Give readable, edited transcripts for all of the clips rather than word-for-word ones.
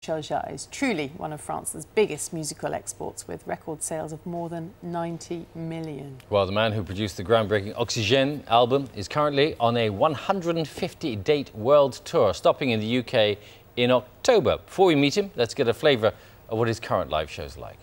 Michel Jarre is truly one of France's biggest musical exports, with record sales of more than 90 million. Well, the man who produced the groundbreaking Oxygène album is currently on a 150-date world tour, stopping in the UK in October. Before we meet him, let's get a flavour of what his current live show's like.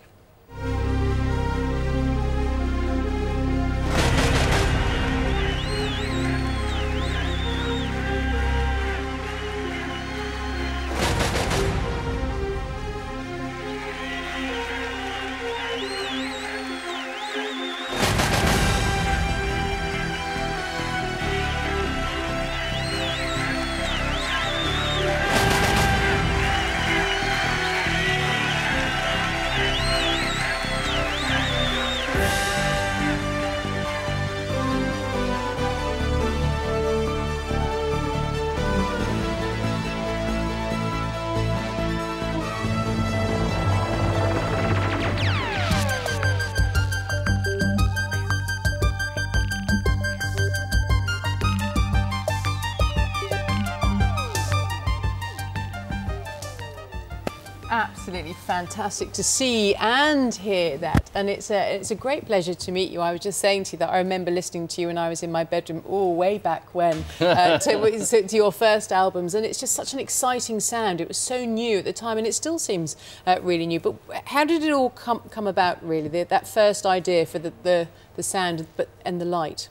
Absolutely fantastic to see and hear that, and it's a great pleasure to meet you. I was just saying to you that I remember listening to you when I was in my bedroom, way back when, to your first albums, and it's just such an exciting sound. It was so new at the time, and it still seems really new. But how did it all come about, really? That first idea for the sound and the light.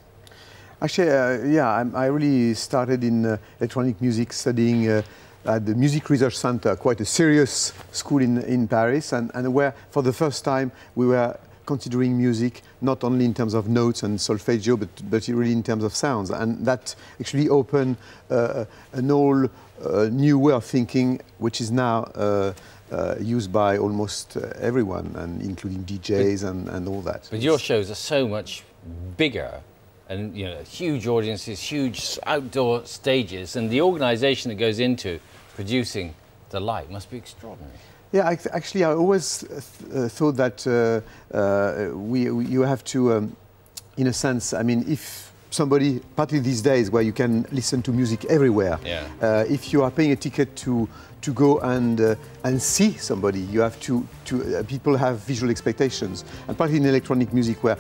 Actually, yeah, I really started in electronic music, studying at the Music Research Center, quite a serious school in Paris, and where for the first time we were considering music not only in terms of notes and solfeggio, but really in terms of sounds. And that actually opened an whole new way of thinking, which is now used by almost everyone, and including DJs and all that. But your shows are so much bigger, and huge audiences, huge outdoor stages, and the organisation that goes into producing the light must be extraordinary. Yeah, actually, I always thought that you have to, in a sense, I mean, if somebody, particularly these days where you can listen to music everywhere, yeah. If you are paying a ticket to go and see somebody, you have to people have visual expectations, and particularly in electronic music, where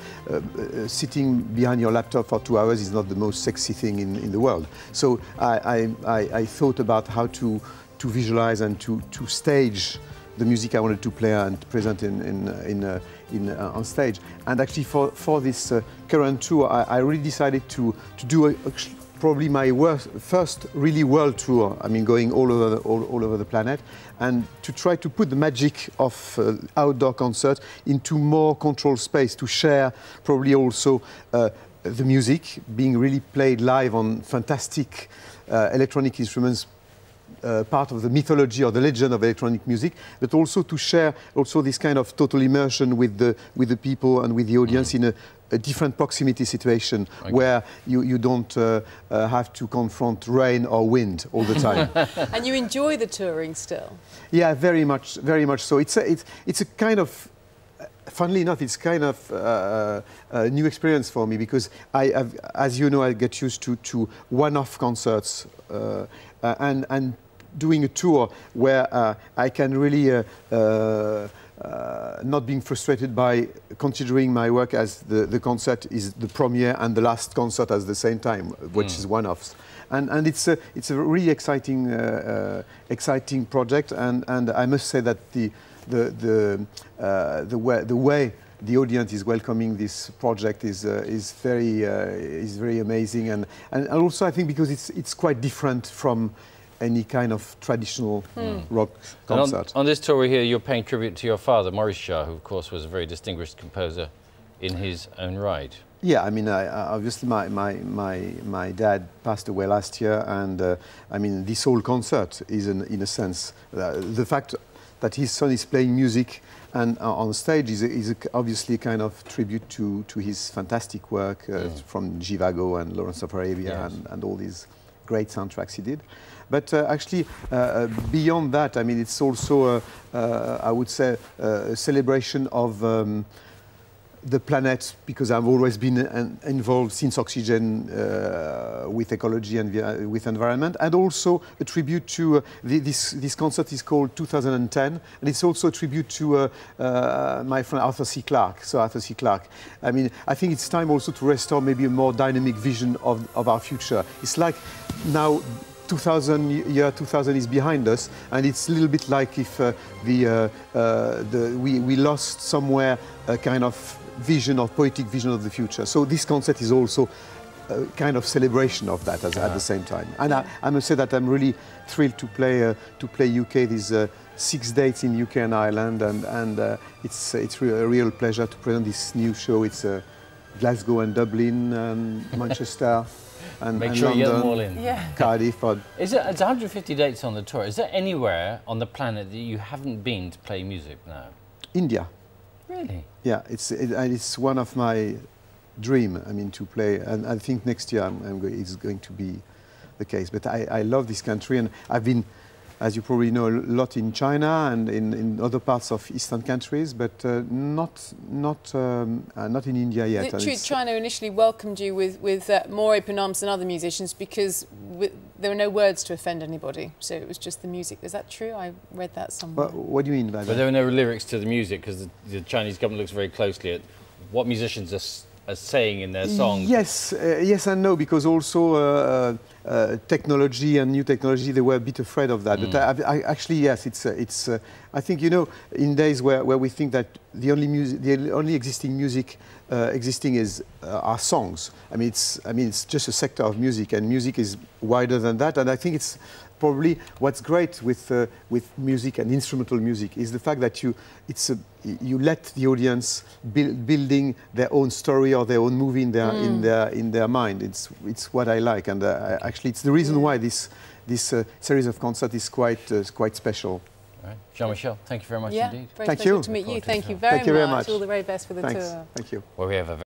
sitting behind your laptop for 2 hours is not the most sexy thing in the world. So I thought about how to visualize and to stage the music I wanted to play and present on stage. And actually, for this current tour, I really decided to do probably my first really world tour. I mean, going all over the planet, and to try to put the magic of outdoor concert into more controlled space, to share probably also the music being really played live on fantastic electronic instruments, part of the mythology or the legend of electronic music, but also to share also this kind of total immersion with the people and with the audience in a different proximity situation, okay, where you don't have to confront rain or wind all the time. And you enjoy the touring still? Yeah, very much so. It's a kind of, funnily enough, it's kind of a new experience for me, because as you know, I get used to one-off concerts and doing a tour where I can really not being frustrated by considering my work as the concert is the premiere and the last concert at the same time, which is one-offs. And it's a really exciting project, and I must say that the way the audience is welcoming this project is very amazing, and also I think because it's quite different from any kind of traditional rock concert. On this tour here, you're paying tribute to your father, Maurice Jarre, who of course was a very distinguished composer in his own right. Yeah, I mean, obviously my dad passed away last year, and I mean, this whole concert is in a sense the fact that his son is playing music and on stage is obviously a kind of tribute to his fantastic work from Zhivago and Lawrence of Arabia, yes, and all these great soundtracks he did. But actually, beyond that, I mean, it's also, I would say, a celebration of the planet, because I've always been involved since Oxygen with ecology and with environment, and also a tribute to this concert is called 2010, and it's also a tribute to my friend Arthur C. Clarke. So Arthur C. Clarke. I mean, I think it's time also to restore maybe a more dynamic vision of our future. It's like now 2000 is behind us, and it's a little bit like if we lost somewhere a kind of vision, of poetic vision of the future. So this concert is also a kind of celebration of that at the same time. And I must say that I'm really thrilled to play UK. These 6 dates in UK and Ireland, and it's a real pleasure to present this new show. It's Glasgow and Dublin and Manchester. And Make sure London, you get them all in. Yeah. Cardiff. It's 150 dates on the tour. Is there anywhere on the planet that you haven't been to play music now? India. Really? Yeah, it's one of my dream. I mean, to play, and I think next year it's going to be the case. But I love this country, and I've been, as you probably know, a lot in China and in other parts of Eastern countries, but not in India yet. China initially welcomed you with more open arms than other musicians because there were no words to offend anybody, so it was just the music. Is that true? I read that somewhere. What do you mean by that? But there were no lyrics to the music because the Chinese government looks very closely at what musicians are saying in their songs. Yes, yes and no, because also technology and new technology, they were a bit afraid of that. But actually, yes, it's. I think, you know, in days where we think that the only existing music existing is our songs. I mean, it's just a sector of music, and music is wider than that. And I think it's probably what's great with music and instrumental music is the fact that you let the audience building their own story or their own movie in their mind. It's what I like, and actually it's the reason why this series of concerts is quite special. All right. Jean-Michel, thank you very much indeed. Very pleasure to meet you. Thank you very much. All the very best for the tour. Thank you. Well, we have a